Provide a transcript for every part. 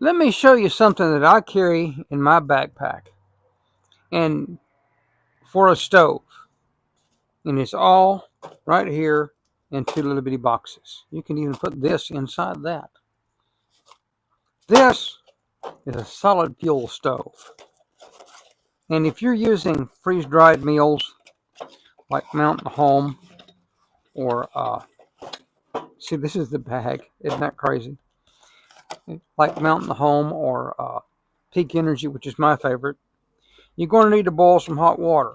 Let me show you something that I carry in my backpack and for a stove. And it's all right here in two little bitty boxes. You can even put this inside that. This is a solid fuel stove. And if you're using freeze-dried meals like Mountain Home or see, this is the bag. Isn't that crazy? Like Mountain Home or Peak Energy, which is my favorite. You're going to need to boil some hot water.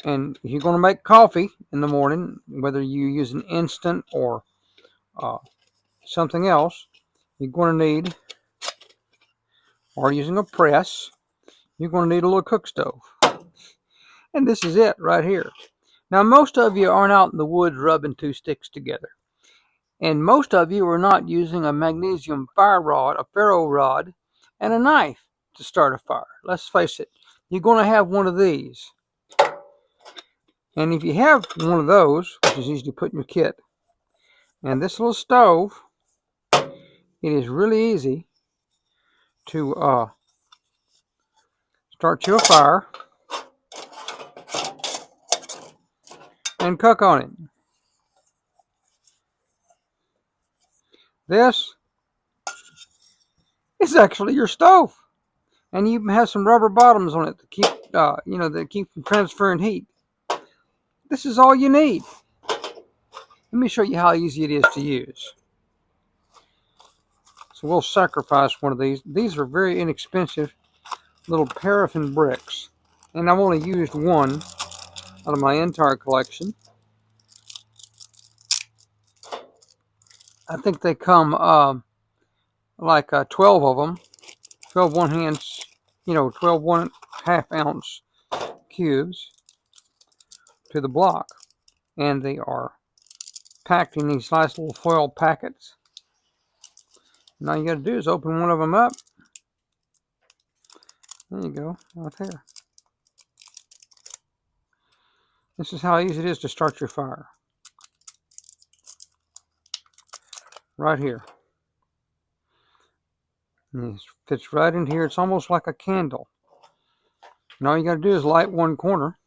And if you're going to make coffee in the morning, whether you use an instant or something else, you're going to need, or using a press, you're going to need a little cook stove. And this is it right here. Now, most of you aren't out in the woods rubbing two sticks together. And most of you are not using a magnesium fire rod, a ferro rod, and a knife to start a fire. Let's face it, you're going to have one of these. And if you have one of those, which is usually put in your kit, and this little stove, it is really easy to start you a fire and cook on it. This is actually your stove, and you have some rubber bottoms on it to keep, that keep from transferring heat. This is all you need. Let me show you how easy it is to use. So we'll sacrifice one of these. These are very inexpensive little paraffin bricks, and I've only used one out of my entire collection. I think they come like 12 of them, 12 1/2, 12 1/2 ounce cubes to the block, and they are packed in these nice little foil packets. And all you got to do is open one of them up. There you go, right there. This is how easy it is to start your fire. Right here. And it fits right in here. It's almost like a candle. And all you got to do is light one corner.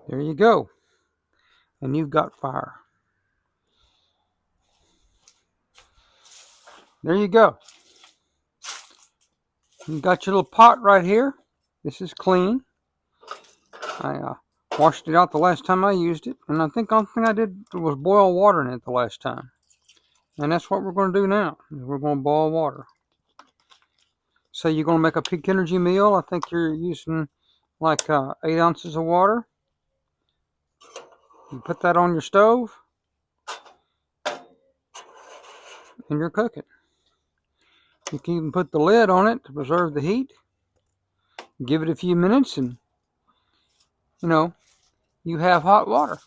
There you go. And you've got fire. There you go. You got your little pot right here. This is clean. I washed it out the last time I used it, and I think the only thing I did was boil water in it the last time. And that's what we're going to do now. We're going to boil water. So you're going to make a peak energy meal. I think you're using like 8 ounces of water. You put that on your stove, and you're cooking. You can even put the lid on it to preserve the heat. Give it a few minutes, and you have hot water.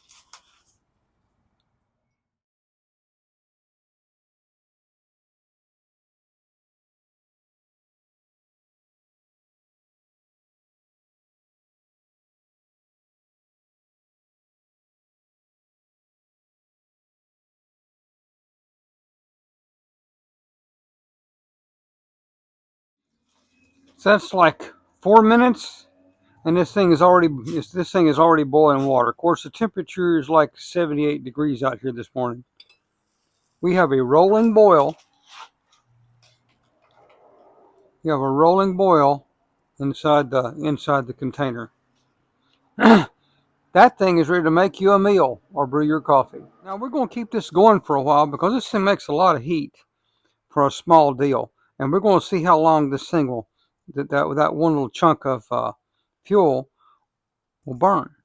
So that's like 4 minutes, and this thing is already boiling water. Of course, the temperature is like 78 degrees out here this morning. We have a rolling boil. You have a rolling boil inside the container. That thing is ready to make you a meal or brew your coffee. Now we're going to keep this going for a while because this thing makes a lot of heat for a small deal, and we're going to see how long this thing will that one little chunk of fuel will burn.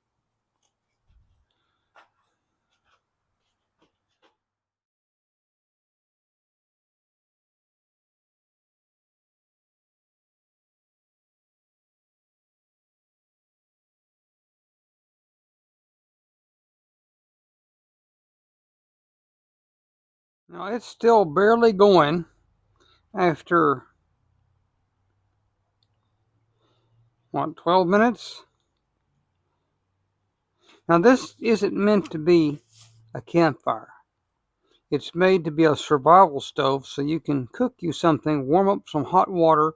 Now it's still barely going after, what, 12 minutes? Now this isn't meant to be a campfire. It's made to be a survival stove, so you can cook you something, warm up some hot water,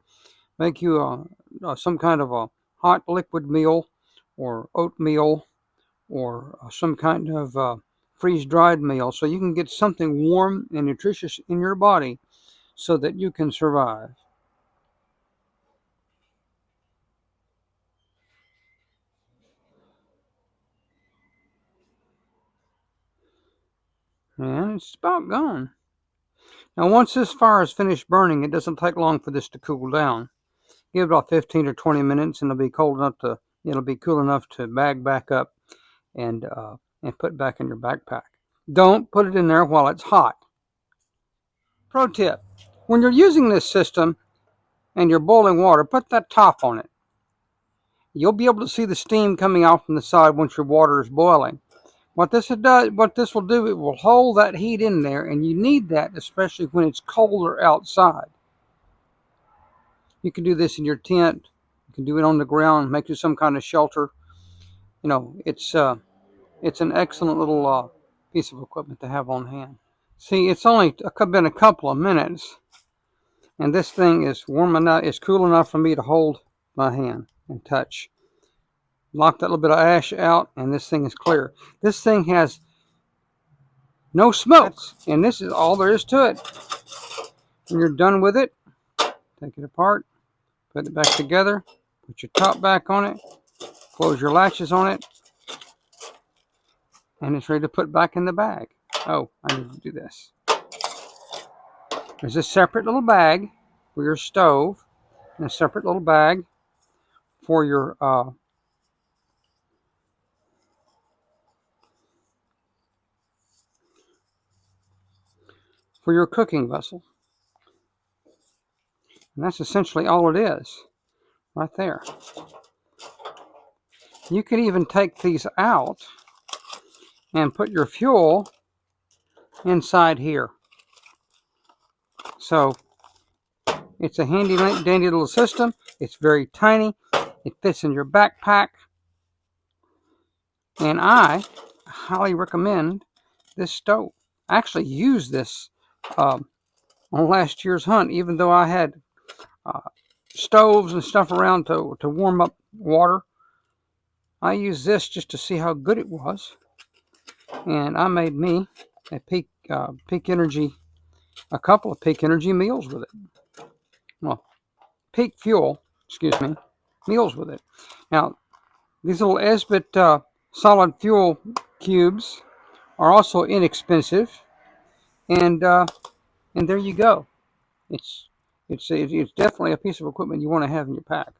make you some kind of a hot liquid meal or oatmeal or some kind of freeze-dried meal, so you can get something warm and nutritious in your body so that you can survive. And it's about gone. Now once this fire is finished burning, it doesn't take long for this to cool down. Give it about 15 or 20 minutes and it'll be cool enough to bag back up and put back in your backpack. Don't put it in there while it's hot. Pro tip: when you're using this system and you're boiling water, put that top on it. You'll be able to see the steam coming out from the side once your water is boiling. What this will do, it will hold that heat in there, and you need that especially when it's colder outside. You can do this in your tent. You can do it on the ground, make you some kind of shelter. You know, it's an excellent little piece of equipment to have on hand. See, it's only been a couple of minutes, and this thing is warm enough, it's cool enough for me to hold my hand and touch. Knock that little bit of ash out, and this thing is clear. This thing has no smoke, and this is all there is to it. When you're done with it, take it apart, put it back together, put your top back on it, close your latches on it, and it's ready to put back in the bag. Oh, I need to do this. There's a separate little bag for your stove, and a separate little bag for your cooking vessel. And that's essentially all it is, right there. You can even take these out and put your fuel inside here. So it's a handy dandy little system. It's very tiny. It fits in your backpack. And I highly recommend this stove. I actually used this on last year's hunt, even though I had stoves and stuff around to warm up water. I used this just to see how good it was. And I made me a couple of peak energy meals with it. Well, peak fuel, meals with it. Now, these little ESBIT solid fuel cubes are also inexpensive, and there you go. It's definitely a piece of equipment you want to have in your pack.